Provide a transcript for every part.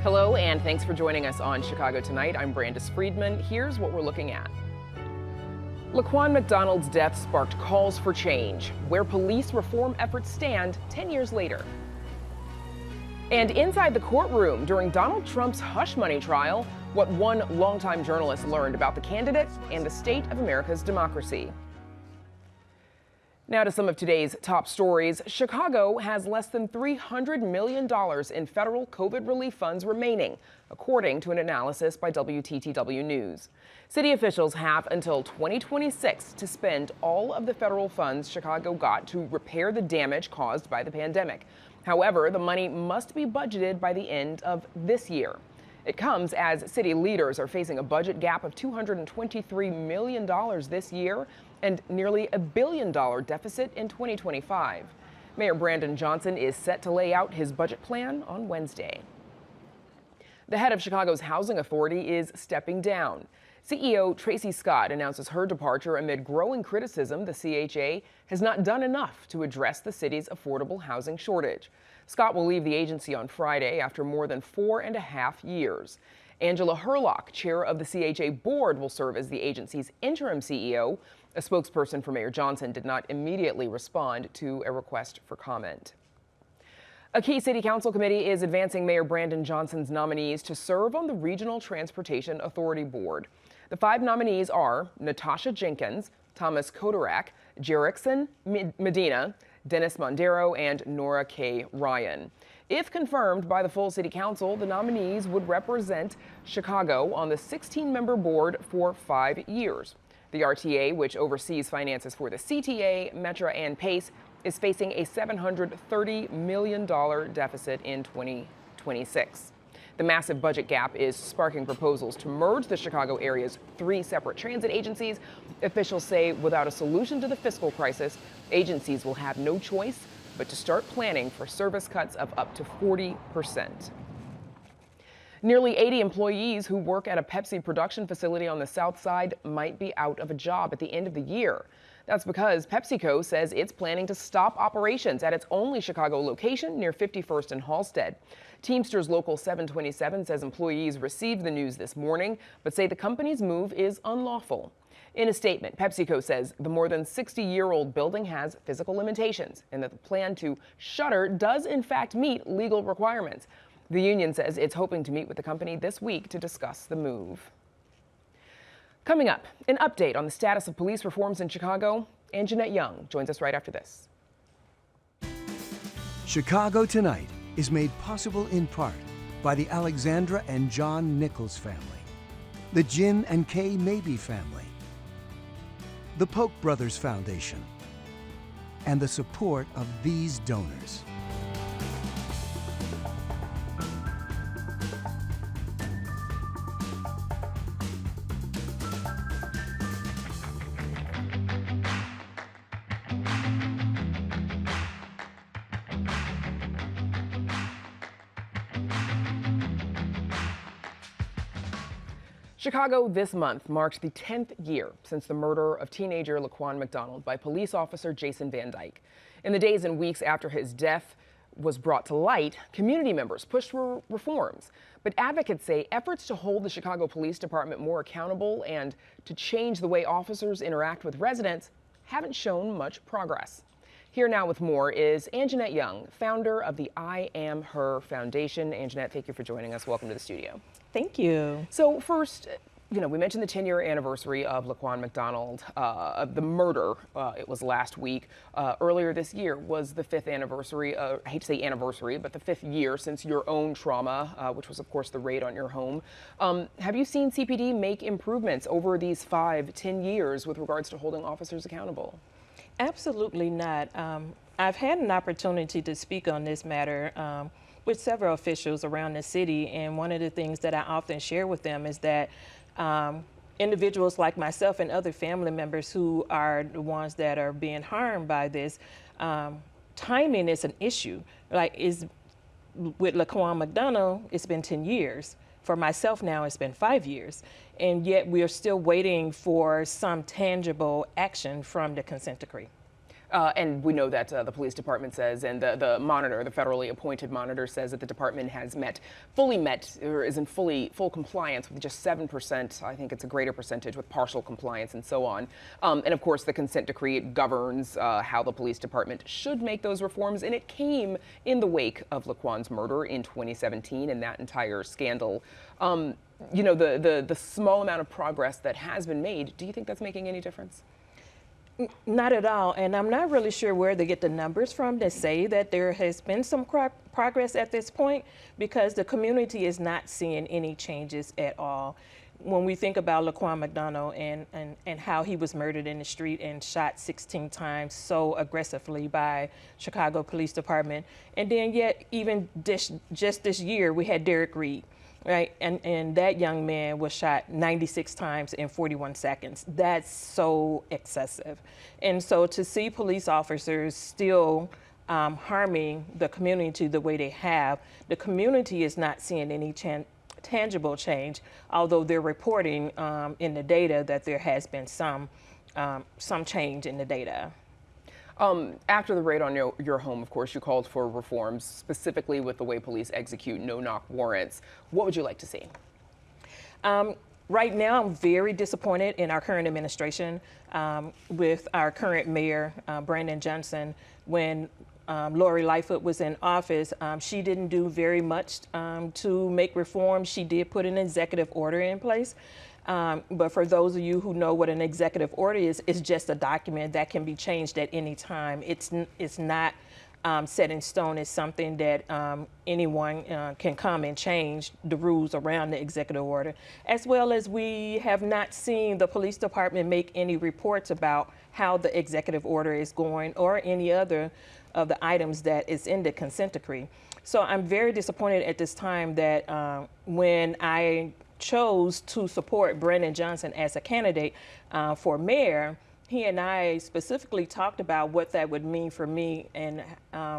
Hello, and thanks for joining us on Chicago Tonight. I'm Brandis Friedman. Here's what we're looking at. Laquan McDonald's death sparked calls for change, where police reform efforts stand 10 years later. And inside the courtroom during Donald Trump's hush money trial, what one longtime journalist learned about the candidate and the state of America's democracy. Now to some of today's top stories. Chicago has less than $300 million in federal COVID relief funds remaining, according to an analysis by WTTW News. City officials have until 2026 to spend all of the federal funds Chicago got to repair the damage caused by the pandemic. However, the money must be budgeted by the end of this year. It comes as city leaders are facing a budget gap of $223 million this year and nearly $1 billion deficit in 2025. Mayor Brandon Johnson is set to lay out his budget plan on Wednesday. The head of Chicago's housing authority is stepping down. CEO Tracy Scott announces her departure amid growing criticism the CHA has not done enough to address the city's affordable housing shortage. Scott will leave the agency on Friday after more than 4.5 years. Angela Herlock, chair of the CHA board, will serve as the agency's interim CEO. A spokesperson for Mayor Johnson did not immediately respond to a request for comment. A key city council committee is advancing Mayor Brandon Johnson's nominees to serve on the Regional Transportation Authority Board. The 5 nominees are Natasha Jenkins, Thomas Kodarak, Jerickson Medina, Dennis Mondero, and Nora K. Ryan. If confirmed by the full city council, the nominees would represent Chicago on the 16-member board for 5 years. The RTA, which oversees finances for the CTA, Metra, and PACE, is facing a $730 million deficit in 2026. The massive budget gap is sparking proposals to merge the Chicago area's 3 separate transit agencies. Officials say without a solution to the fiscal crisis, agencies will have no choice but to start planning for service cuts of up to 40%. Nearly 80 employees who work at a Pepsi production facility on the South Side might be out of a job at the end of the year. That's because PepsiCo says it's planning to stop operations at its only Chicago location near 51st and Halsted. Teamsters Local 727 says employees received the news this morning, but say the company's move is unlawful. In a statement, PepsiCo says the more than 60-year-old building has physical limitations and that the plan to shutter does in fact meet legal requirements. The union says it's hoping to meet with the company this week to discuss the move. Coming up, an update on the status of police reforms in Chicago. And Jeanette Young joins us right after this. Chicago Tonight is made possible in part by the Alexandra and John Nichols family, the Jim and Kay Mabey family, the Polk Brothers Foundation, and the support of these donors. Chicago this month marked the 10th year since the murder of teenager Laquan McDonald by police officer Jason Van Dyke. In the days and weeks after his death was brought to light, community members pushed for reforms. But advocates say efforts to hold the Chicago Police Department more accountable and to change the way officers interact with residents haven't shown much progress. Here now with more is Anjanette Young, founder of the I Am Her Foundation. Anjanette, thank you for joining us. Welcome to the studio. Thank you. So first, we mentioned the 10-year anniversary of Laquan McDonald, of the murder. It was last week. Earlier this year was the 5th anniversary, I hate to say anniversary, but the 5th year since your own trauma, which was, of course, the raid on your home. Have you seen CPD make improvements over these 5-10 years with regards to holding officers accountable? Absolutely not. I've had an opportunity to speak on this matter with several officials around the city, and one of the things that I often share with them is that individuals like myself and other family members who are the ones that are being harmed by this, timing is an issue. With Laquan McDonald, it's been 10 years. For myself now, it's been 5 years. And yet we are still waiting for some tangible action from the consent decree. And we know that the police department says, and the monitor, the federally appointed monitor, says that the department has fully met, or is in full compliance with just 7%. I think it's a greater percentage with partial compliance and so on. And of course, the consent decree governs how the police department should make those reforms. And it came in the wake of Laquan's murder in 2017 and that entire scandal. You know, the small amount of progress that has been made, do you think that's making any difference? Not at all, and I'm not really sure where they get the numbers from that say that there has been some progress at this point, because the community is not seeing any changes at all. When we think about Laquan McDonald and how he was murdered in the street and shot 16 times so aggressively by Chicago Police Department, and then yet even just this year we had Derek Reed. Right, and that young man was shot 96 times in 41 seconds. That's so excessive. And so to see police officers still harming the community the way they have, the community is not seeing any tangible change, although they're reporting in the data that there has been some change in the data. After the raid on your home, of course, you called for reforms, specifically with the way police execute no-knock warrants. What would you like to see? Right now, I'm very disappointed in our current administration with our current mayor, Brandon Johnson. When Lori Lightfoot was in office, she didn't do very much to make reforms. She did put an executive order in place. But for those of you who know what an executive order is, it's just a document that can be changed at any time. It's not set in stone. It's something that anyone can come and change the rules around the executive order, as well as we have not seen the police department make any reports about how the executive order is going or any other of the items that is in the consent decree. So I'm very disappointed at this time that when I chose to support Brandon Johnson as a candidate for mayor, he and I specifically talked about what that would mean for me and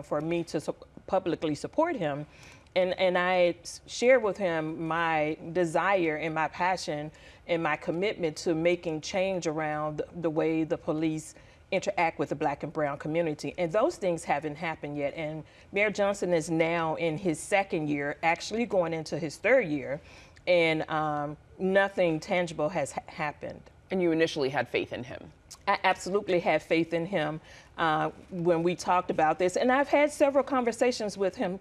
for me to publicly support him. And I shared with him my desire and my passion and my commitment to making change around the way the police interact with the Black and brown community. And those things haven't happened yet. And Mayor Johnson is now in his second year, actually going into his third year, and nothing tangible has happened. And you initially had faith in him? I absolutely had faith in him when we talked about this. And I've had several conversations with him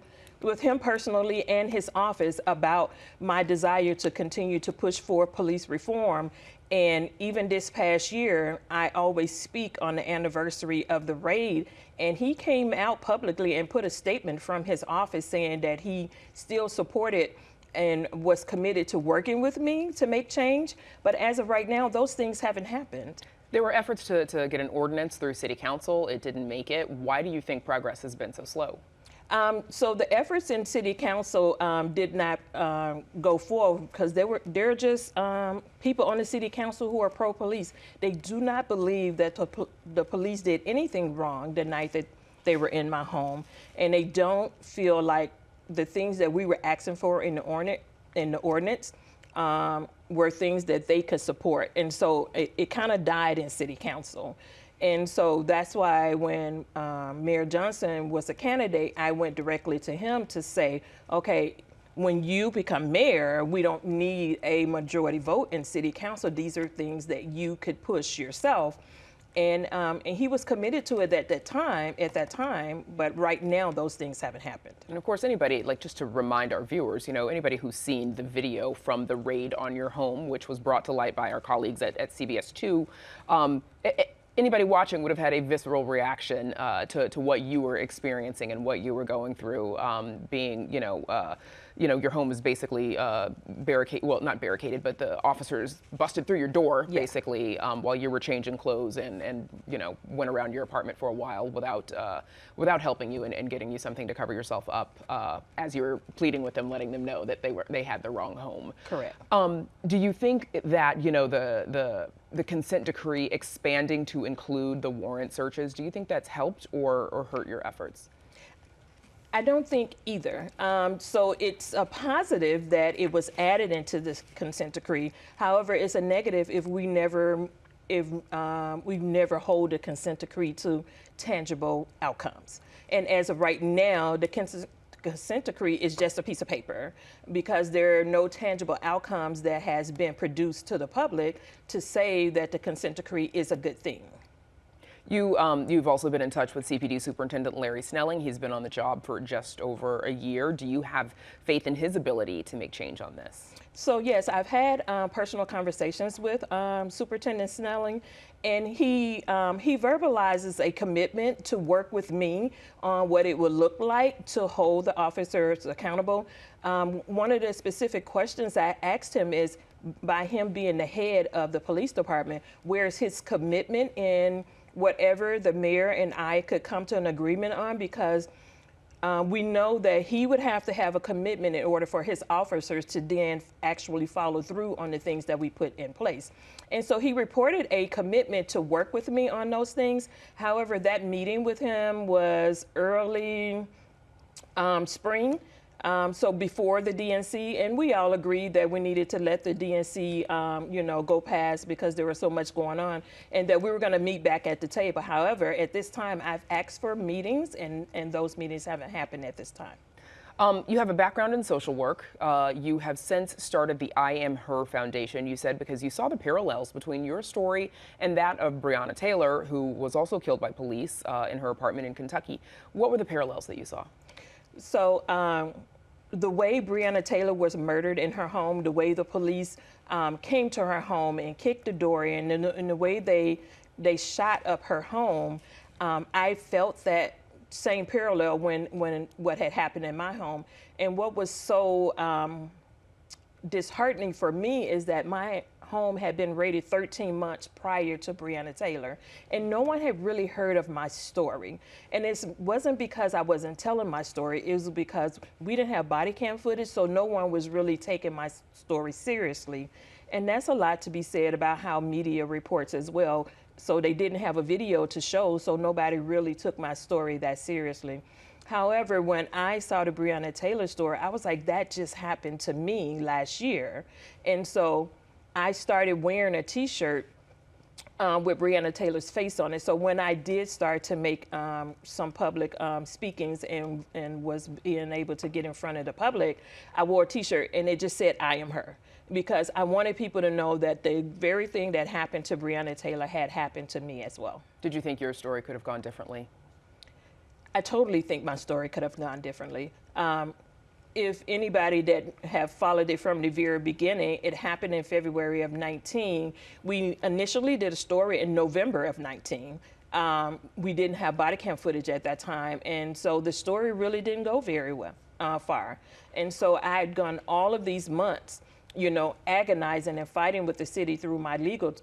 personally and his office about my desire to continue to push for police reform. And even this past year, I always speak on the anniversary of the raid, and he came out publicly and put a statement from his office saying that he still supported and was committed to working with me to make change. But as of right now, those things haven't happened. There were efforts to get an ordinance through City Council. It didn't make it. Why do you think progress has been so slow? So the efforts in City Council did not go forward because there are just people on the City Council who are pro-police. They do not believe that the police did anything wrong the night that they were in my home, and they don't feel like the things that we were asking for in the ordinance were things that they could support. And so it kind of died in City Council. And so that's why when Mayor Johnson was a candidate, I went directly to him to say, okay, when you become mayor, we don't need a majority vote in City Council. These are things that you could push yourself. And he was committed to it at that time, but right now those things haven't happened. And of course, anybody, like just to remind our viewers, you know, anybody who's seen the video from the raid on your home, which was brought to light by our colleagues at CBS 2, anybody watching would have had a visceral reaction to what you were experiencing and what you were going through, being, your home is basically barricaded, well, not barricaded, but the officers busted through your door, yeah, basically, while you were changing clothes and went around your apartment for a while without helping you and getting you something to cover yourself up, as you were pleading with them, letting them know that they had the wrong home. Correct. Do you think that, the consent decree expanding to include the warrant searches, do you think that's helped or hurt your efforts? I don't think either. So it's a positive that it was added into this consent decree. However, it's a negative if we never if we've never hold a consent decree to tangible outcomes. And as of right now, the consent decree is just a piece of paper because there are no tangible outcomes that has been produced to the public to say that the consent decree is a good thing. You've also been in touch with CPD Superintendent Larry Snelling. He's been on the job for just over a year. Do you have faith in his ability to make change on this? So yes, I've had personal conversations with Superintendent Snelling, and he verbalizes a commitment to work with me on what it would look like to hold the officers accountable. One of the specific questions I asked him is, by him being the head of the police department, where's his commitment in whatever the mayor and I could come to an agreement on, because we know that he would have to have a commitment in order for his officers to then actually follow through on the things that we put in place. And so he reported a commitment to work with me on those things. However, that meeting with him was early spring. So before the DNC, and we all agreed that we needed to let the DNC, go past because there was so much going on, and that we were going to meet back at the table. However, at this time, I've asked for meetings, and those meetings haven't happened at this time. You have a background in social work. You have since started the I Am Her Foundation, you said, because you saw the parallels between your story and that of Breonna Taylor, who was also killed by police in her apartment in Kentucky. What were the parallels that you saw? So the way Breonna Taylor was murdered in her home, the way the police came to her home and kicked the door in, and the way they shot up her home, I felt that same parallel when what had happened in my home. And what was so disheartening for me is that my home had been raided 13 months prior to Breonna Taylor, and no one had really heard of my story. And it wasn't because I wasn't telling my story, it was because we didn't have body cam footage, so no one was really taking my story seriously. And that's a lot to be said about how media reports as well. So they didn't have a video to show, so nobody really took my story that seriously. However, when I saw the Breonna Taylor story, I was like, that just happened to me last year. And so I started wearing a t-shirt with Breonna Taylor's face on it. So when I did start to make some public speakings and was being able to get in front of the public, I wore a t-shirt and it just said, I am her. Because I wanted people to know that the very thing that happened to Breonna Taylor had happened to me as well. Did you think your story could have gone differently? I totally think my story could have gone differently. If anybody that have followed it from the very beginning, it happened in February of 19. We initially did a story in November of 19. We didn't have body cam footage at that time, and so the story really didn't go very far. And so I had gone all of these months, agonizing and fighting with the city through my legal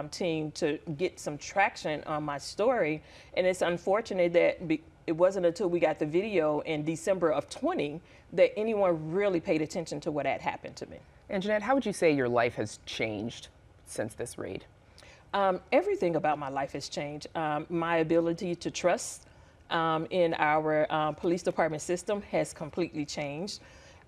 team to get some traction on my story. And it's unfortunate that it wasn't until we got the video in December of 20 that anyone really paid attention to what had happened to me. And Jeanette, how would you say your life has changed since this raid? Everything about my life has changed. My ability to trust in our police department system has completely changed.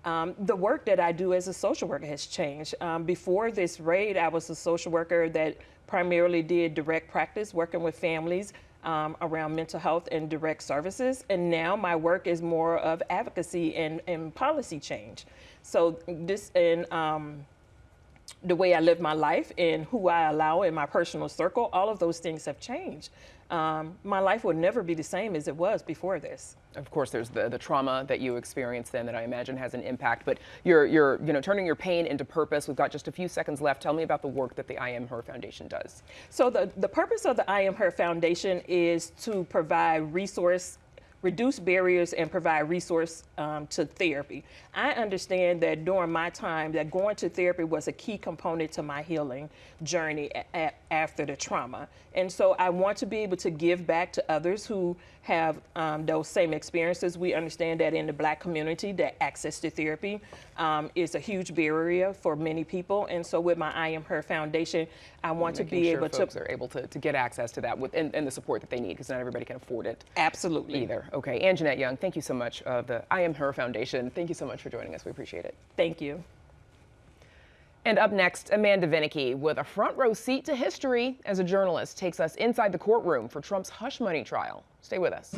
The work that I do as a social worker has changed. Before this raid, I was a social worker that primarily did direct practice, working with families around mental health and direct services. And now my work is more of advocacy and policy change. So this and the way I live my life and who I allow in my personal circle, all of those things have changed. My life will never be the same as it was before this. Of course, there's the trauma that you experienced then that I imagine has an impact, but you're turning your pain into purpose. We've got just a few seconds left. Tell me about the work that the I Am Her Foundation does. So the purpose of the I Am Her Foundation is to provide reduce barriers and provide resource to therapy. I understand that during my time that going to therapy was a key component to my healing journey after the trauma. And so I want to be able to give back to others who have those same experiences. We understand that in the Black community that access to therapy is a huge barrier for many people. And so with my I Am Her Foundation, I want to be able to... folks are able to get access to that and the support that they need, because not everybody can afford it. Absolutely. Either. Okay, and Jeanette Young, thank you so much of the I Am Her Foundation. Thank you so much for joining us. We appreciate it. Thank you. And up next, Amanda Vinicky with a front row seat to history as a journalist takes us inside the courtroom for Trump's hush money trial. Stay with us.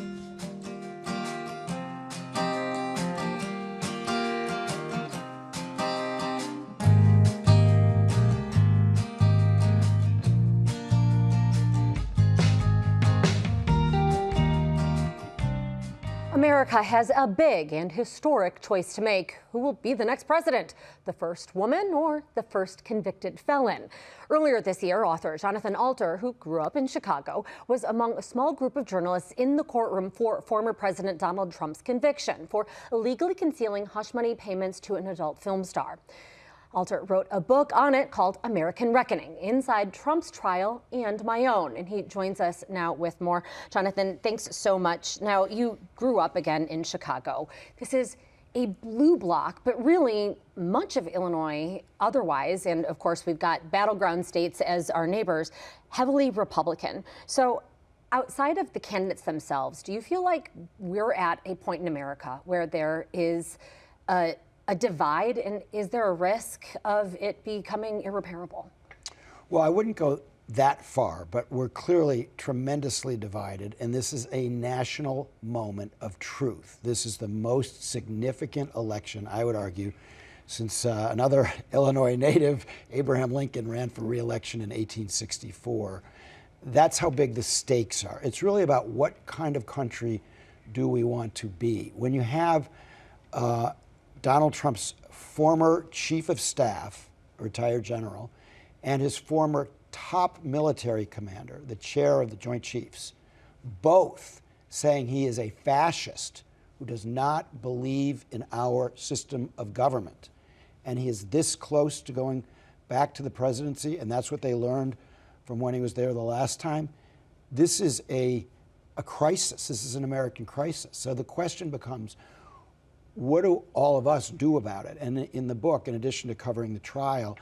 America has a big and historic choice to make. Who will be the next president? The first woman or the first convicted felon? Earlier this year, author Jonathan Alter, who grew up in Chicago, was among a small group of journalists in the courtroom for former President Donald Trump's conviction for illegally concealing hush money payments to an adult film star. Alter wrote a book on it called American Reckoning, Inside Trump's Trial and My Own. And he joins us now with more. Jonathan, thanks so much. Now, you grew up again in Chicago. This is a blue bloc, but really much of Illinois otherwise, and of course we've got battleground states as our neighbors, heavily Republican. So outside of the candidates themselves, do you feel like we're at a point in America where there is a divide, and is there a risk of it becoming irreparable? Well, I wouldn't go that far, but we're clearly tremendously divided, and this is a national moment of truth. This is the most significant election, I would argue, since another Illinois native, Abraham Lincoln, ran for re-election in 1864. That's how big the stakes are. It's really about what kind of country do we want to be. When you have Donald Trump's former chief of staff, retired general, and his former top military commander, the chair of the Joint Chiefs, both saying he is a fascist who does not believe in our system of government. And he is this close to going back to the presidency, and that's what they learned from when he was there the last time. This is a crisis. This is an American crisis. So the question becomes, what do all of us do about it? And in the book, in addition to covering the trial,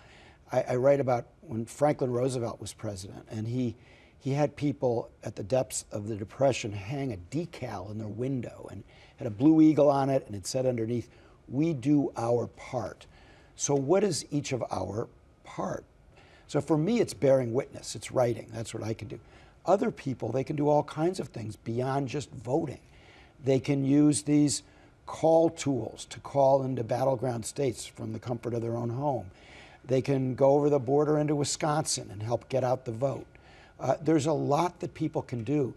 I write about when Franklin Roosevelt was president, and he had people at the depths of the Depression hang a decal in their window and had a blue eagle on it, and it said underneath, "We do our part." So what is each of our part? So for me, it's bearing witness. It's writing. That's what I can do. Other people, they can do all kinds of things beyond just voting. They can use these call tools to call into battleground states from the comfort of their own home. They can go over the border into Wisconsin and help get out the vote. There's a lot that people can do.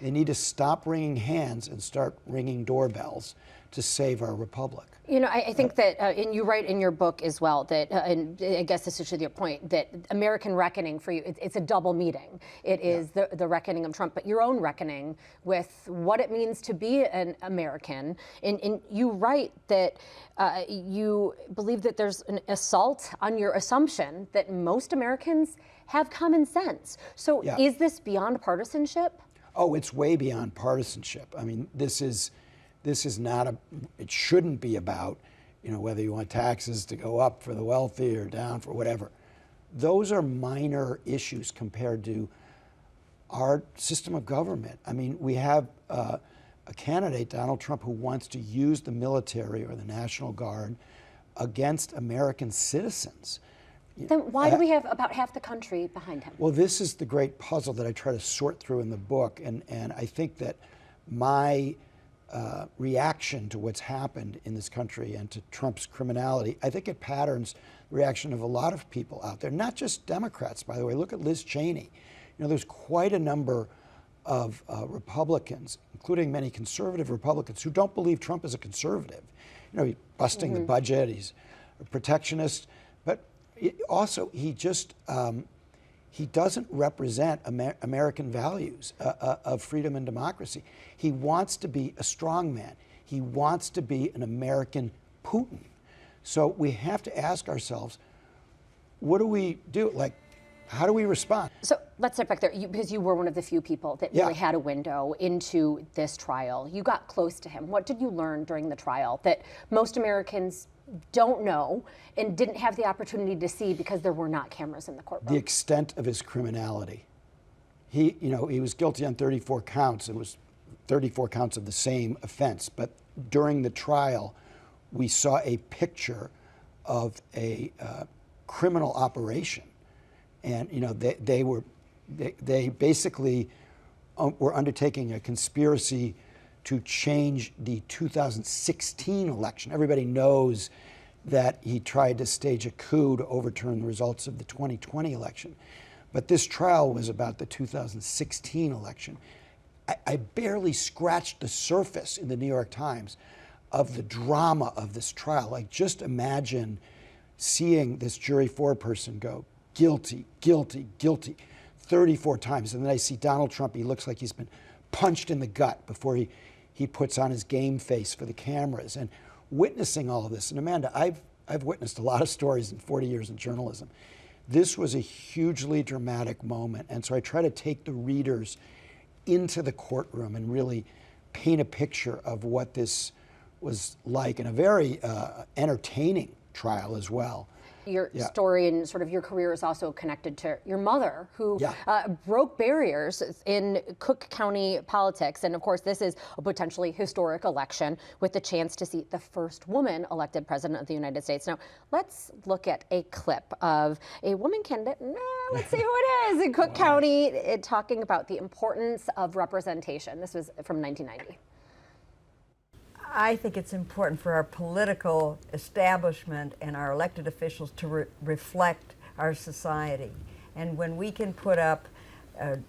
They need to stop wringing hands and start ringing doorbells to save our republic. You know, I think that, and you write in your book as well, that, and I guess this is to your point, that American reckoning for you, it's a double meeting. It is the reckoning of Trump, but your own reckoning with what it means to be an American. And you write that you believe that there's an assault on your assumption that most Americans have common sense. So is this beyond partisanship? Oh, it's way beyond partisanship. I mean, this is not it shouldn't be about, whether you want taxes to go up for the wealthy or down for whatever. Those are minor issues compared to our system of government. I mean, we have a candidate, Donald Trump, who wants to use the military or the National Guard against American citizens. Then why do we have about half the country behind him? Well, this is the great puzzle that I try to sort through in the book, and I think that my reaction to what's happened in this country and to Trump's criminality, I think it patterns the reaction of a lot of people out there, not just Democrats, by the way. Look at Liz Cheney. There's quite a number of Republicans, including many conservative Republicans, who don't believe Trump is a conservative. He's busting the budget, he's a protectionist, but also he just, he doesn't represent American values of freedom and democracy. He wants to be a strong man. He wants to be an American Putin. So we have to ask ourselves, what do we do? Like, how do we respond? So let's step back there, because you were one of the few people that really had a window into this trial. You got close to him. What did you learn during the trial that most Americans don't know and didn't have the opportunity to see because there were not cameras in the courtroom? The extent of his criminality. He was guilty on 34 counts. It was 34 counts of the same offense. But during the trial, we saw a picture of a criminal operation. And they basically were undertaking a conspiracy to change the 2016 election. Everybody knows that he tried to stage a coup to overturn the results of the 2020 election. But this trial was about the 2016 election. I barely scratched the surface in the New York Times of the drama of this trial. Like, just imagine seeing this jury foreperson go, guilty, guilty, guilty, 34 times. And then I see Donald Trump, he looks like he's been punched in the gut before he puts on his game face for the cameras. And witnessing all of this, and Amanda, I've witnessed a lot of stories in 40 years in journalism. This was a hugely dramatic moment. And so I try to take the readers into the courtroom and really paint a picture of what this was like, in a very entertaining trial as well. Your story and sort of your career is also connected to your mother, who broke barriers in Cook County politics. And of course, this is a potentially historic election with the chance to see the first woman elected president of the United States. Now, let's look at a clip of a woman candidate. Let's see who it is in Cook County, talking about the importance of representation. This was from 1990. I think it's important for our political establishment and our elected officials to reflect our society. And when we can put up an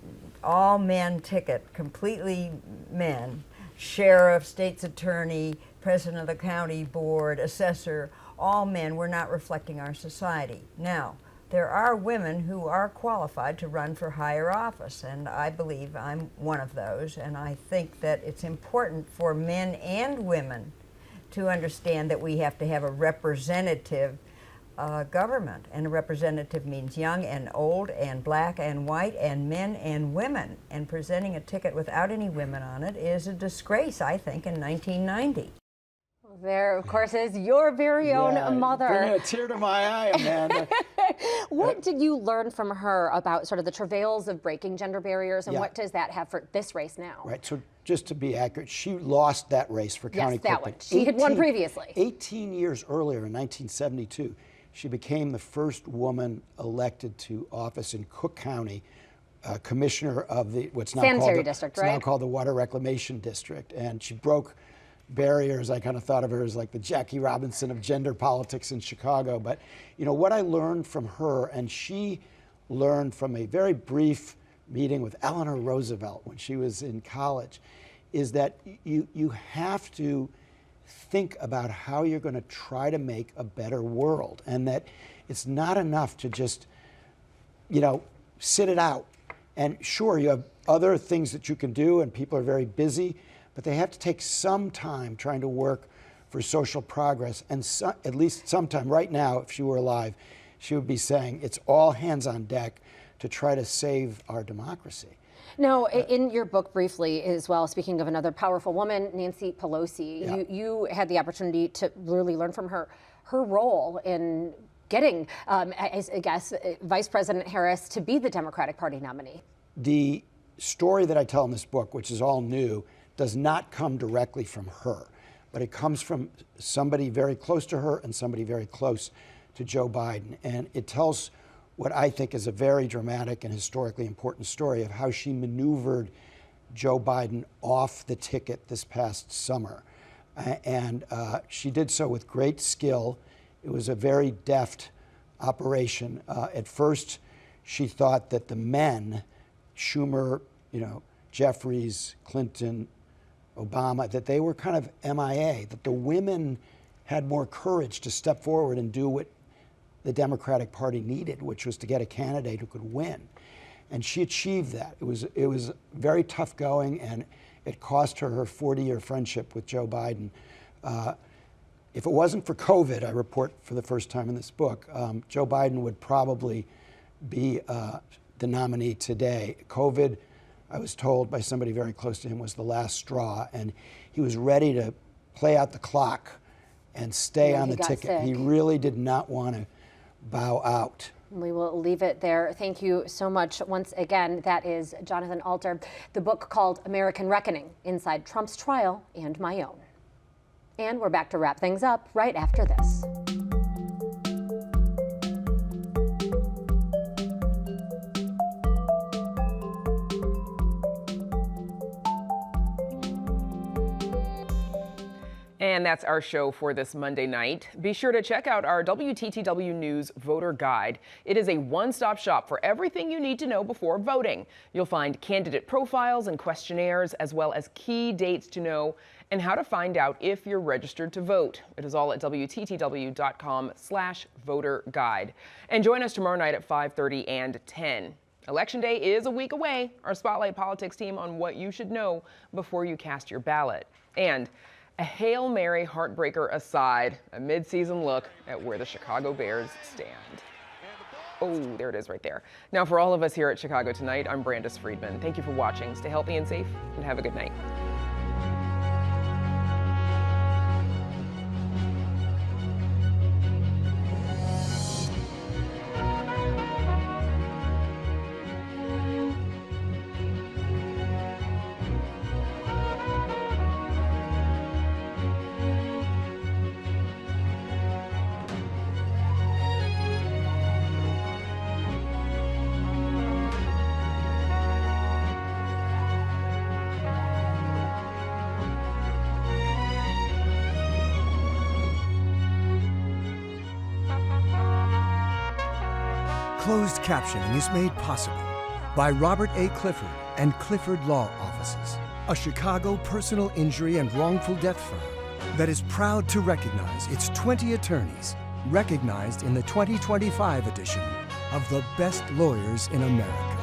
all-men ticket, completely men, sheriff, state's attorney, president of the county board, assessor, all men, we're not reflecting our society. Now, there are women who are qualified to run for higher office, and I believe I'm one of those. And I think that it's important for men and women to understand that we have to have a representative government. And a representative means young and old and black and white and men and women. And presenting a ticket without any women on it is a disgrace, I think, in 1990. There, of course, is your very own mother. Bringing a tear to my eye, Amanda. What did you learn from her about sort of the travails of breaking gender barriers, and what does that have for this race now? Right, so just to be accurate, she lost that race for county clerk. Yes, that one. She had won previously. 18 years earlier, in 1972, she became the first woman elected to office in Cook County, commissioner of the what's now called the Water Reclamation District, and she broke barriers. I kind of thought of her as like the Jackie Robinson of gender politics in Chicago. But you know what I learned from her, and she learned from a very brief meeting with Eleanor Roosevelt when she was in college, is that you have to think about how you're going to try to make a better world, and that it's not enough to just, sit it out. And sure, you have other things that you can do, and people are very busy, but they have to take some time trying to work for social progress. And at least sometime, right now, if she were alive, she would be saying it's all hands on deck to try to save our democracy. Now, in your book briefly as well, speaking of another powerful woman, Nancy Pelosi, you had the opportunity to really learn from her role in getting, I guess, Vice President Harris to be the Democratic Party nominee. The story that I tell in this book, which is all new, does not come directly from her, but it comes from somebody very close to her and somebody very close to Joe Biden. And it tells what I think is a very dramatic and historically important story of how she maneuvered Joe Biden off the ticket this past summer. And she did so with great skill. It was a very deft operation. At first, she thought that the men, Schumer, Jeffries, Clinton, Obama, that they were kind of MIA, that the women had more courage to step forward and do what the Democratic Party needed, which was to get a candidate who could win. And she achieved that. It was very tough going, and it cost her her 40-year friendship with Joe Biden. If it wasn't for COVID, I report for the first time in this book, Joe Biden would probably be the nominee today. COVID, I was told by somebody very close to him, was the last straw, and he was ready to play out the clock and stay on the ticket. Sick. He really did not want to bow out. We will leave it there. Thank you so much once again. That is Jonathan Alter, the book called American Reckoning, Inside Trump's Trial and My Own. And we're back to wrap things up right after this. And that's our show for this Monday night. Be sure to check out our WTTW News Voter Guide. It is a one-stop shop for everything you need to know before voting. You'll find candidate profiles and questionnaires, as well as key dates to know and how to find out if you're registered to vote. It is all at WTTW.com/voter guide. And join us tomorrow night at 5:30 and 10. Election Day is a week away. Our Spotlight Politics team on what you should know before you cast your ballot. And a Hail Mary heartbreaker aside, a mid-season look at where the Chicago Bears stand. Oh, there it is right there. Now, for all of us here at Chicago Tonight, I'm Brandis Friedman. Thank you for watching. Stay healthy and safe, and have a good night. Closed captioning is made possible by Robert A. Clifford and Clifford Law Offices, a Chicago personal injury and wrongful death firm that is proud to recognize its 20 attorneys, recognized in the 2025 edition of the Best Lawyers in America.